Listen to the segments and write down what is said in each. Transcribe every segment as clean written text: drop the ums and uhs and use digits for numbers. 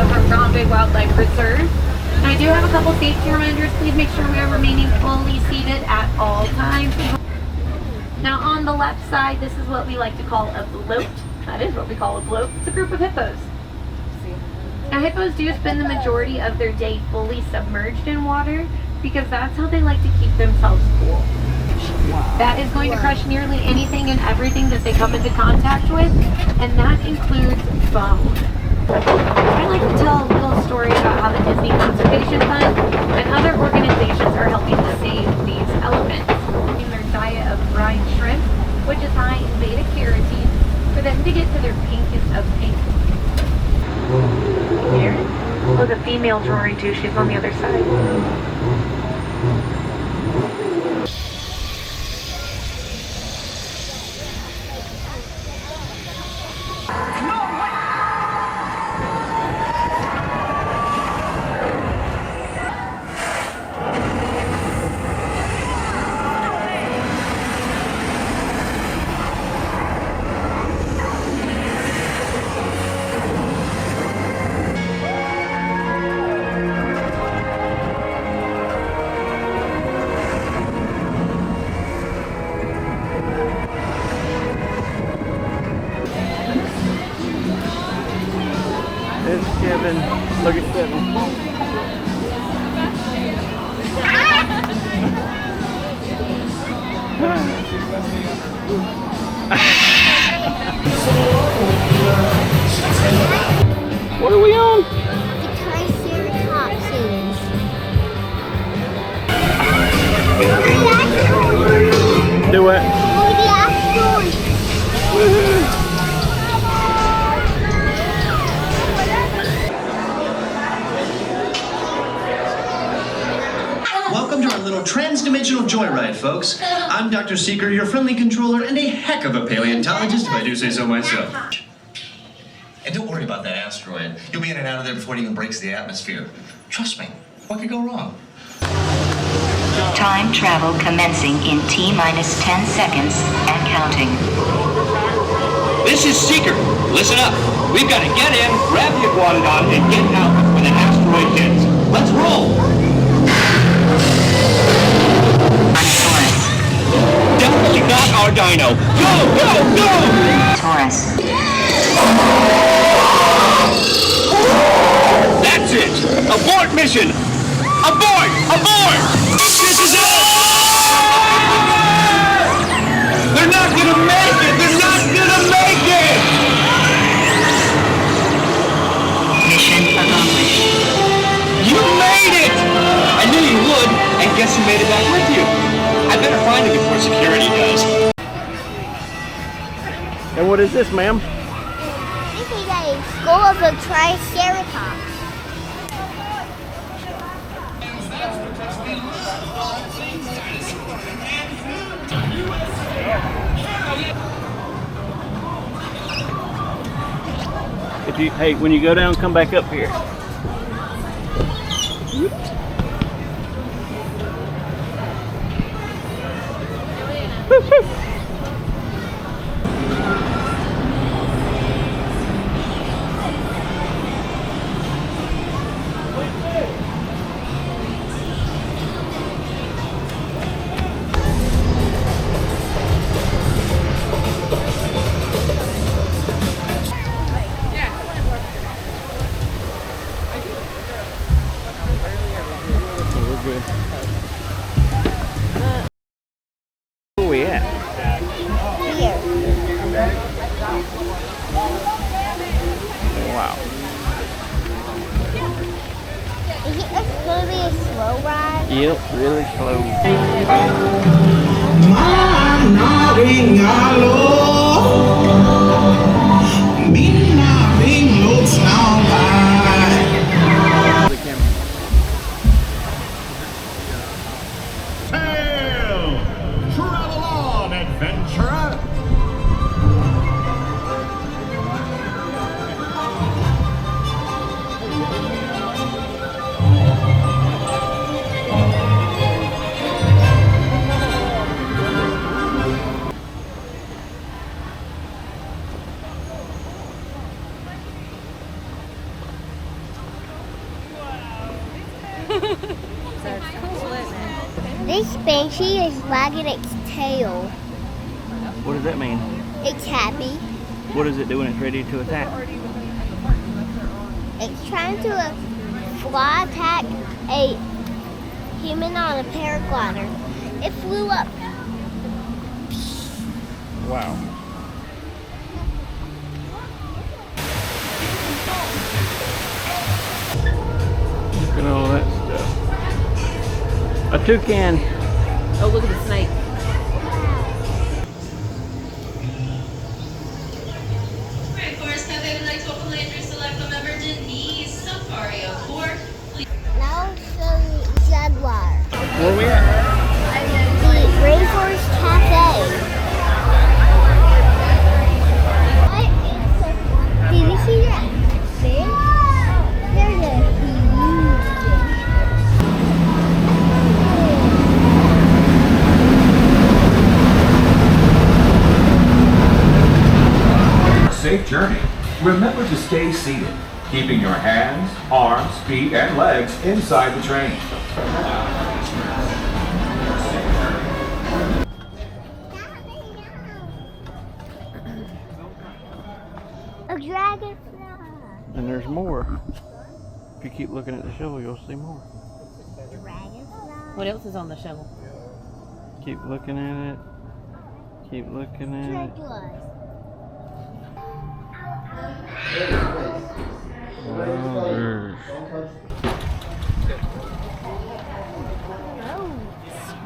from Grand Bay Wildlife Reserve. And I do have a couple safety reminders. Please make sure we are remaining fully seated at all times. Now on the left side, this is what we like to call a bloat. That is what we call a bloat. It's a group of hippos. Now hippos do spend the majority of their day fully submerged in water because that's how they like to keep themselves cool. That is going to crush nearly anything and everything that they come into contact with, and that includes bone. I like to tell a little story about how the Disney Conservation Fund and other organizations are helping to save these elephants. In their diet of brine shrimp, which is high in beta-carotene, for them to get to their pinkest of pink. Here? Oh, the female's roaring too. She's on the other side. Kevin, look at Kevin. What are we on? The Triceratops. Do what? The asteroid. Woohoo! Welcome to our little trans-dimensional joyride, folks. I'm Dr. Seeker, your friendly controller, and a heck of a paleontologist, if I do say so myself. And don't worry about that asteroid. You'll be in and out of there before it even breaks the atmosphere. Trust me, what could go wrong? Time travel commencing in T-minus 10 seconds and counting. This is Seeker. Listen up. We've got to get in, grab the iguanodon, and get out when an asteroid hits. Let's roll. Definitely not our dino. Go, go, go! Taurus. That's it! Abort mission! Abort! Abort! This is it! They're not gonna make it! They're not gonna make it! Mission accomplished. You made it! I knew you would, and guess who made it back with you? I better find him before security does. And what is this, ma'am? This is a skull of a Triceratops. Hey, when you go down, come back up here. Where are we at? Here. Wow. Is it going to be a slow ride? Yep, really slow. Travel on, adventurer! This banshee is wagging its tail. What does that mean? It's happy. What does it do when it's ready to attack? It's trying to fly attack a human on a paraglider. It flew up. Wow. Look at all that stuff. A toucan. Oh, look at the snake. Rainforest Cafe would like to open landry select on member Denise Safario for Now show you jaguar. Where are we at? The Rainforest Cafe. Did you see that fish? There's a Safe journey. Remember to stay seated, keeping your hands, arms, feet, and legs inside the train. A dragonfly. And there's more. If you keep looking at the shovel, you'll see more. Dragonfly. What else is on the shovel? Keep looking at it. Keep looking at it. Tarantulas.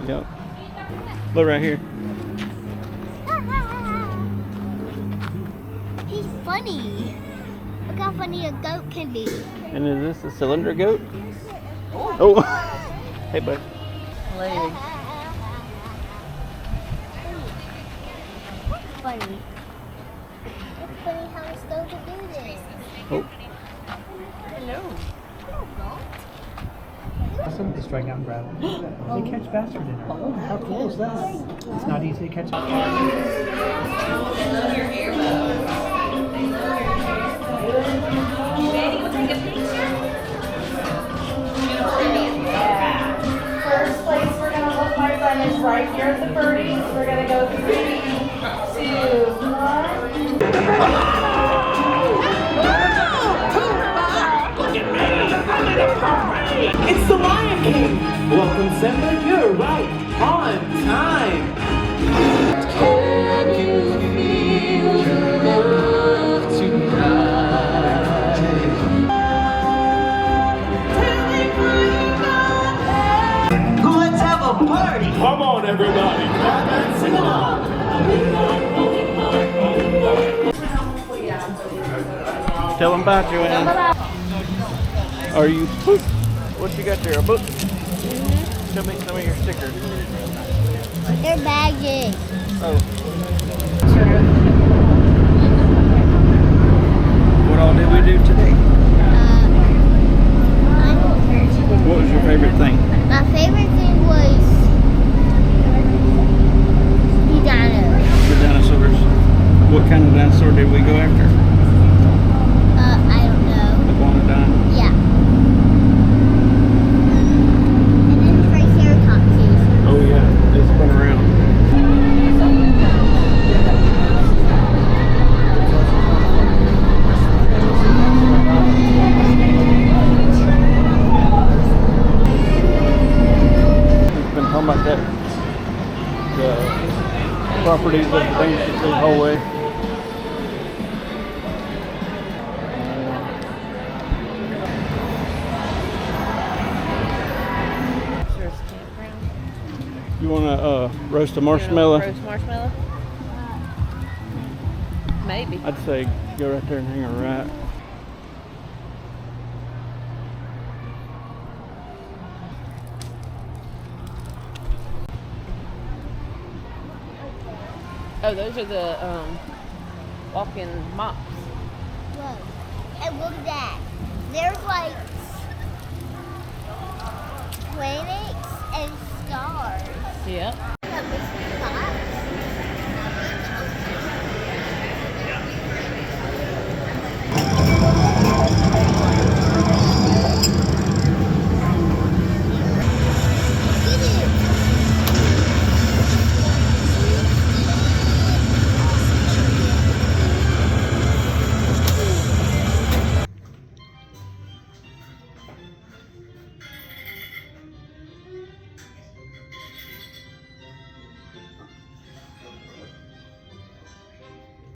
Yep. Look right here. He's funny. Look how funny a goat can be. And is this a cylinder goat? Oh. Hey, bud. Leg. That's funny. It's funny how it's going to do this. Oh. Hello. Awesome. They strike out and grab it. They catch bass for dinner. Oh, how cool is that? It's not easy to catch. First place we're going to look, my friend, is right here at the birdies. We're going to go 3, 2, 1. It's the Lion King. Welcome, Simba. You're right on time. Can you feel the love tonight? Let's have a party. Come on, everybody. Clap and sing along. Tell them bye, Joanne. Are you book? What you got there? A book? Show me some of your stickers. They're badges. Oh. What all did we do today? What was your favorite thing? My favorite thing was the dinosaurs. The dinosaurs. What kind of dinosaur did we go after? I don't know. The Iguanodon. Yeah. And then Triceratopses. Oh yeah, they spun around. We've been talking about that. The properties of the things that the whole way. You want to roast a marshmallow? Roast marshmallow? Maybe. I'd say go right there and hang a right. Oh, those are the walking mops. Whoa. And look at that. There's like planets and stars. Yep.